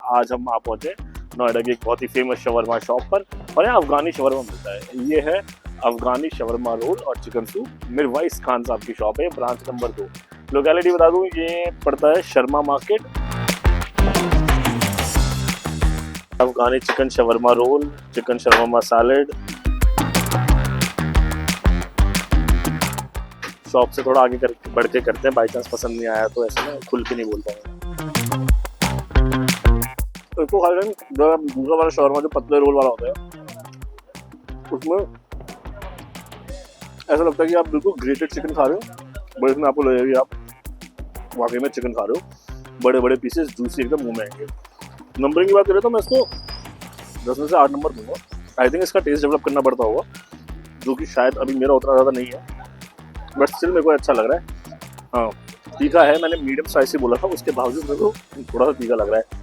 आज हम आप पहुंचे नोएडा की एक बहुत ही फेमस शवरमा शॉप पर और यहाँ अफगानी शवरमा मिलता है। ये है अफगानी शवरमा रोल और चिकन सूप। मिरवाइस खान साहब की शॉप है, ब्रांच नंबर 2। लोकेलिटी बता दूं, ये पड़ता है शर्मा मार्केट। अफगानी chicken shawarma role, chicken shawarma salad. Shop से थोड़ा आगे बढ़ के करते हैं, बाई चांस पसंद नहीं आया तो ऐसे ना खुल के नहीं बोल पाऊंगा। तो इसको खा लें, जो दूसरा वाला शवरमा जो पतले रोल वाला होता है उसमें ऐसा लगता है कि आप बिल्कुल ग्रेटेड चिकन खा रहे हो, बट इसमें आपको लगेगा कि आप वाकई में चिकन खा रहे हो। बड़े बड़े पीसेस जूसी एकदम मुंह में आएंगे। नंबरिंग की बात करें तो मैं इसको 10 में से 8 नंबर दूंगा। आई थिंक इसका टेस्ट डेवलप करना पड़ता होगा, जो कि शायद अभी मेरा उतना ज़्यादा नहीं है, बट स्टिल मेरे को अच्छा लग रहा है। हाँ, तीखा है। मैंने मीडियम स्पाइसी बोला था, उसके बावजूद मेरे को थोड़ा सा तीखा लग रहा है।